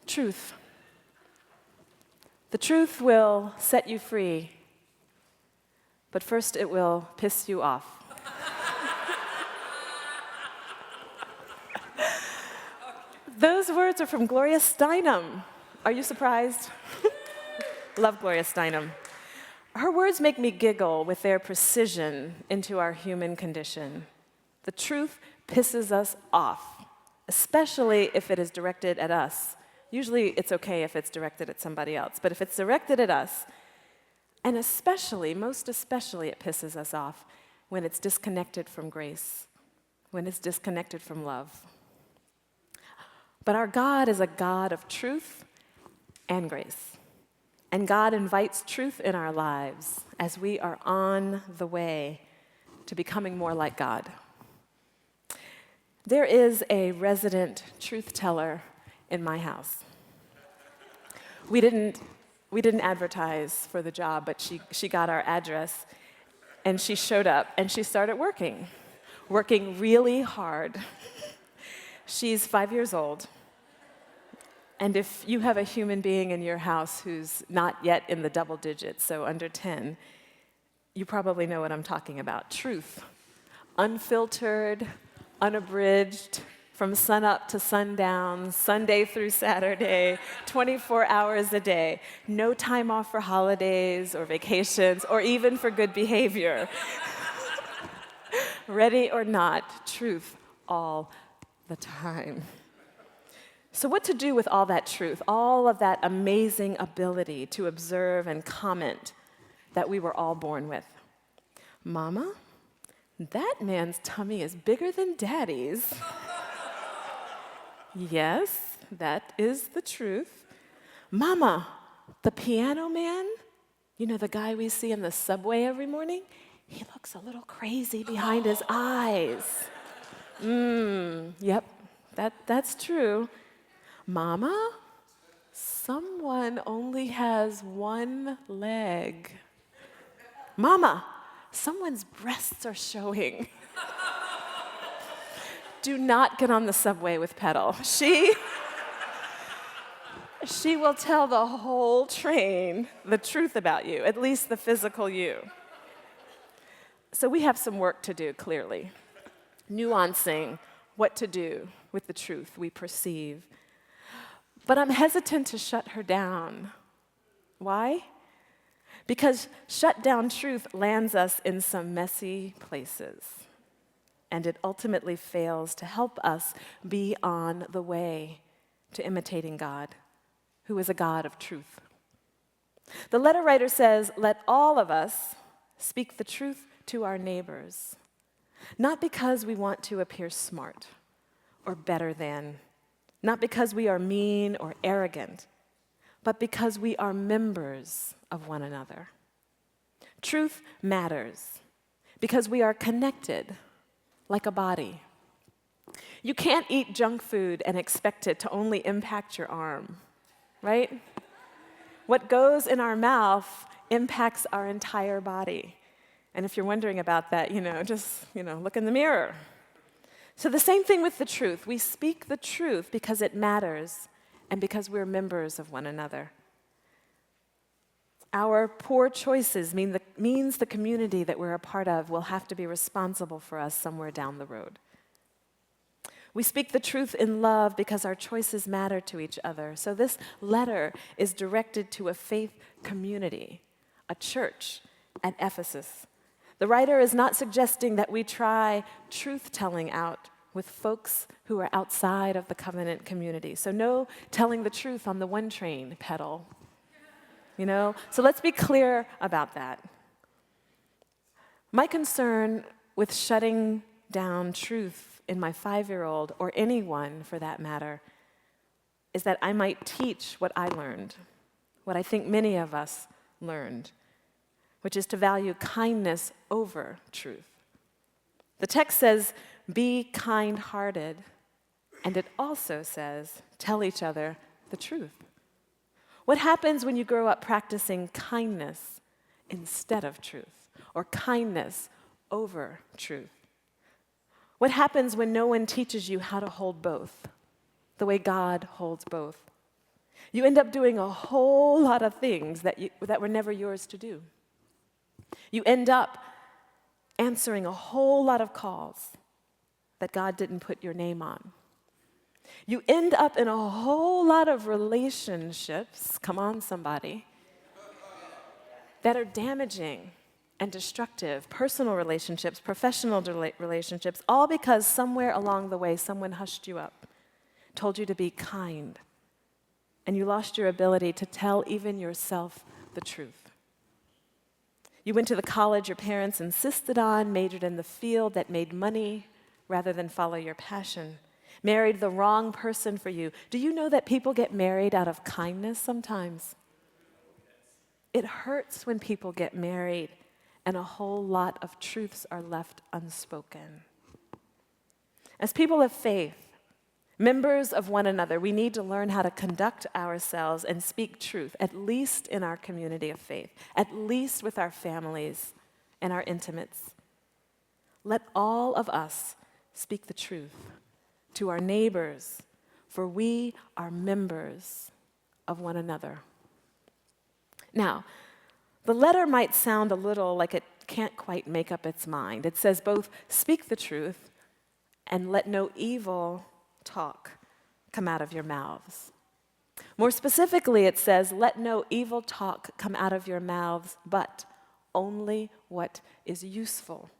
Truth. The truth will set you free, but first it will piss you off. Those words are from Gloria Steinem. Are you surprised? Love Gloria Steinem. Her words make me giggle with their precision into our human condition. The truth pisses us off, especially if it is directed at us. Usually it's okay if it's directed at somebody else, but if it's directed at us, and especially, most especially, it pisses us off when it's disconnected from grace, when it's disconnected from love. But our God is a God of truth and grace. And God invites truth in our lives as we are on the way to becoming more like God. There is a resident truth teller in my house. We didn't advertise for the job, but she got our address, and she showed up, and she started working really hard. She's 5 years old, and if you have a human being in your house who's not yet in the double digits, so under 10, you probably know what I'm talking about. Truth, unfiltered, unabridged, from sunup to sundown, Sunday through Saturday, 24 hours a day. No time off for holidays or vacations or even for good behavior. Ready or not, truth all the time. So what to do with all that truth, all of that amazing ability to observe and comment that we were all born with? Mama, that man's tummy is bigger than Daddy's. Yes, that is the truth. Mama, the piano man, you know, the guy we see in the subway every morning, he looks a little crazy behind his eyes. Yep, that's true. Mama, someone only has one leg. Mama, someone's breasts are showing. Do not get on the subway with Petal. She will tell the whole train the truth about you, at least the physical you. So we have some work to do, clearly. Nuancing what to do with the truth we perceive. But I'm hesitant to shut her down. Why? Because shut down truth lands us in some messy places. And it ultimately fails to help us be on the way to imitating God, who is a God of truth. The letter writer says, let all of us speak the truth to our neighbors, not because we want to appear smart or better than, not because we are mean or arrogant, but because we are members of one another. Truth matters because we are connected like a body. You can't eat junk food and expect it to only impact your arm, right? What goes in our mouth impacts our entire body. And if you're wondering about that, just look in the mirror. So the same thing with the truth. We speak the truth because it matters and because we're members of one another. Our poor choices means the community that we're a part of will have to be responsible for us somewhere down the road. We speak the truth in love because our choices matter to each other. So this letter is directed to a faith community, a church at Ephesus. The writer is not suggesting that we try truth-telling out with folks who are outside of the covenant community. So no telling the truth on the one train, Petal. So let's be clear about that. My concern with shutting down truth in my 5-year-old, or anyone for that matter, is that I might teach what I learned, what I think many of us learned, which is to value kindness over truth. The text says, be kind-hearted, and it also says, tell each other the truth. What happens when you grow up practicing kindness instead of truth, or kindness over truth? What happens when no one teaches you how to hold both, the way God holds both? You end up doing a whole lot of things that were never yours to do. You end up answering a whole lot of calls that God didn't put your name on. You end up in a whole lot of relationships, come on somebody, that are damaging and destructive, personal relationships, professional relationships, all because somewhere along the way someone hushed you up, told you to be kind, and you lost your ability to tell even yourself the truth. You went to the college your parents insisted on, majored in the field that made money rather than follow your passion, married the wrong person for you. Do you know that people get married out of kindness sometimes? It hurts when people get married and a whole lot of truths are left unspoken. As people of faith, members of one another, we need to learn how to conduct ourselves and speak truth, at least in our community of faith, at least with our families and our intimates. Let all of us speak the truth to our neighbors, for we are members of one another. Now, the letter might sound a little like it can't quite make up its mind. It says both speak the truth and let no evil talk come out of your mouths. More specifically, it says, let no evil talk come out of your mouths, but only what is useful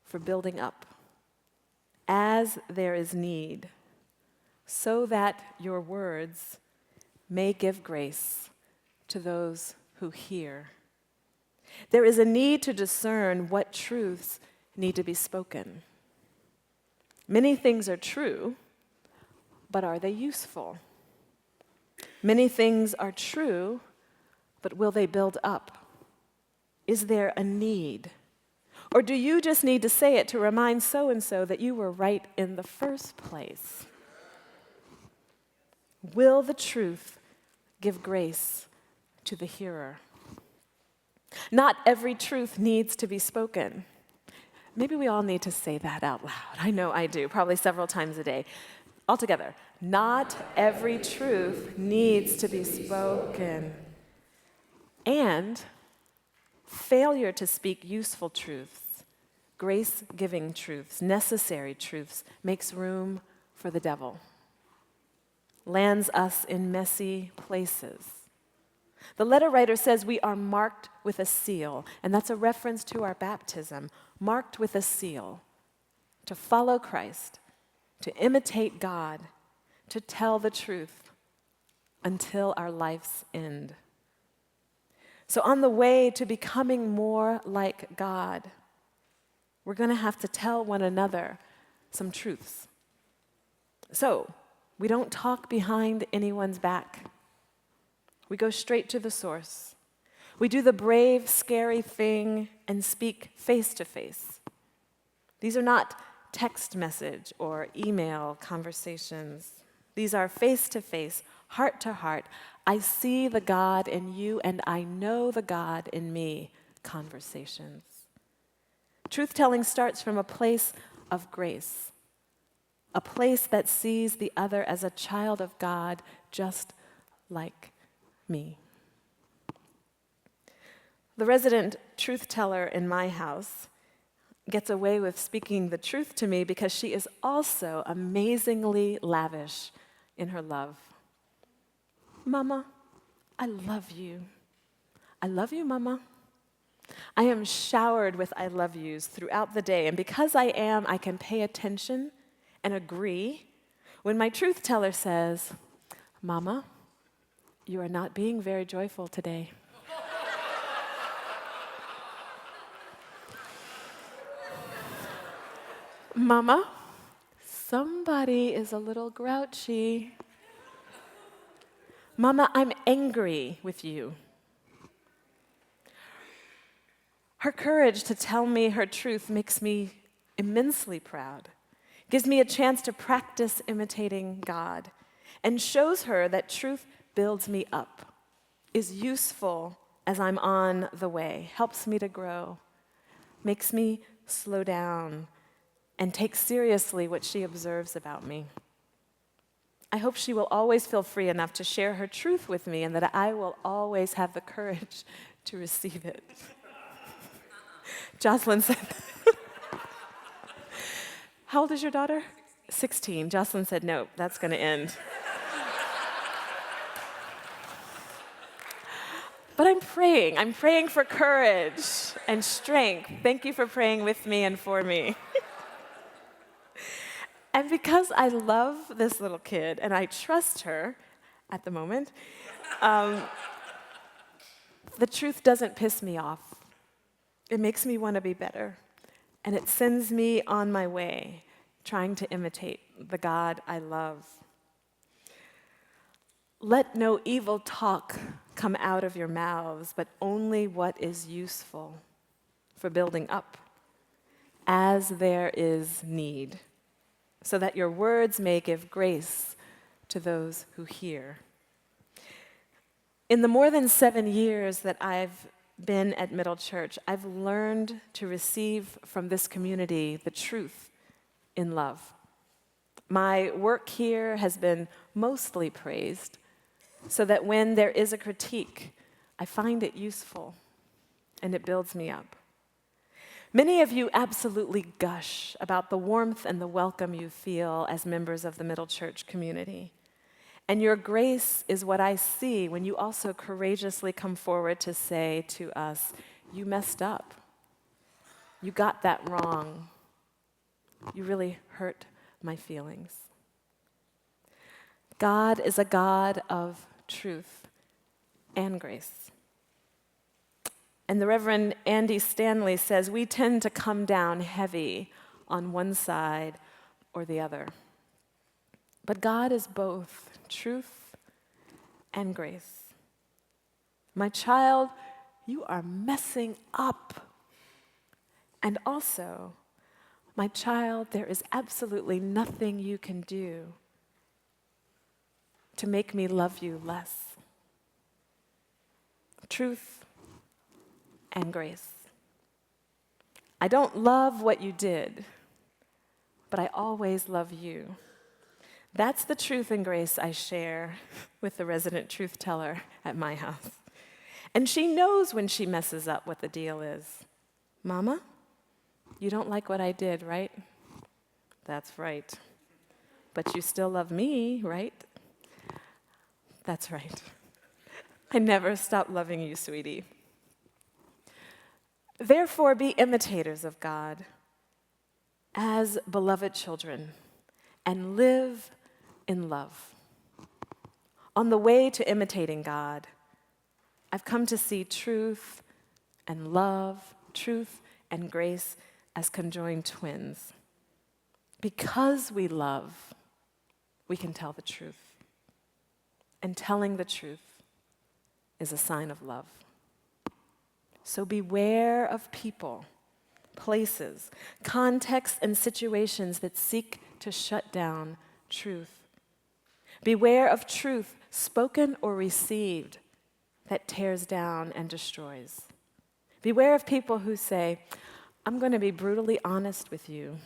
for building up, as there is need, so that your words may give grace to those who hear. There is a need to discern what truths need to be spoken. Many things are true, but are they useful? Many things are true, but will they build up? Is there a need? Or do you just need to say it to remind so-and-so that you were right in the first place? Will the truth give grace to the hearer? Not every truth needs to be spoken. Maybe we all need to say that out loud. I know I do, probably several times a day. All together, not every truth needs to be spoken. And failure to speak useful truths, grace-giving truths, necessary truths, makes room for the devil, lands us in messy places. The letter writer says we are marked with a seal, and that's a reference to our baptism, marked with a seal, to follow Christ, to imitate God, to tell the truth until our life's end. So on the way to becoming more like God, we're going to have to tell one another some truths. So we don't talk behind anyone's back. We go straight to the source. We do the brave, scary thing and speak face to face. These are not text message or email conversations. These are face to face, heart to heart. I see the God in you and I know the God in me conversations. Truth-telling starts from a place of grace, a place that sees the other as a child of God just like me. The resident truth teller in my house gets away with speaking the truth to me because she is also amazingly lavish in her love. Mama, I love you. I love you, Mama. I am showered with I love yous throughout the day, and because I am, I can pay attention and agree when my truth teller says, Mama, you are not being very joyful today. Mama, somebody is a little grouchy. Mama, I'm angry with you. Her courage to tell me her truth makes me immensely proud, gives me a chance to practice imitating God, and shows her that truth builds me up, is useful as I'm on the way, helps me to grow, makes me slow down, and take seriously what she observes about me. I hope she will always feel free enough to share her truth with me and that I will always have the courage to receive it. Jocelyn said, how old is your daughter? 16. Jocelyn said, no, that's going to end. But I'm praying. I'm praying for courage and strength. Thank you for praying with me and for me. And because I love this little kid and I trust her at the moment, the truth doesn't piss me off. It makes me want to be better. And it sends me on my way, trying to imitate the God I love. Let no evil talk come out of your mouths, but only what is useful for building up, as there is need, so that your words may give grace to those who hear. In the more than 7 years that I've been at Middle Church, I've learned to receive from this community the truth in love. My work here has been mostly praised, so that when there is a critique, I find it useful and it builds me up. Many of you absolutely gush about the warmth and the welcome you feel as members of the Middle Church community. And your grace is what I see when you also courageously come forward to say to us, you messed up. You got that wrong. You really hurt my feelings. God is a God of truth and grace. And the Reverend Andy Stanley says, we tend to come down heavy on one side or the other. But God is both truth and grace. My child, you are messing up. And also, my child, there is absolutely nothing you can do to make me love you less. Truth and grace. I don't love what you did, but I always love you. That's the truth and grace I share with the resident truth teller at my house. And she knows when she messes up what the deal is. Mama, you don't like what I did, right? That's right. But you still love me, right? That's right. I never stop loving you, sweetie. Therefore, be imitators of God as beloved children and live in love. On the way to imitating God, I've come to see truth and love, truth and grace as conjoined twins. Because we love, we can tell the truth. And telling the truth is a sign of love. So beware of people, places, contexts, and situations that seek to shut down truth. Beware of truth, spoken or received, that tears down and destroys. Beware of people who say, I'm going to be brutally honest with you.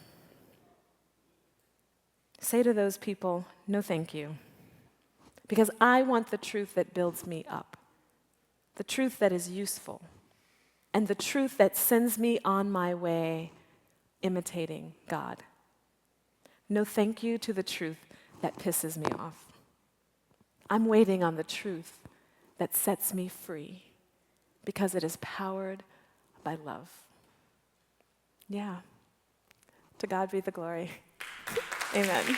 Say to those people, no thank you. Because I want the truth that builds me up, the truth that is useful, and the truth that sends me on my way imitating God. No thank you to the truth that pisses me off. I'm waiting on the truth that sets me free because it is powered by love. Yeah. To God be the glory. Amen.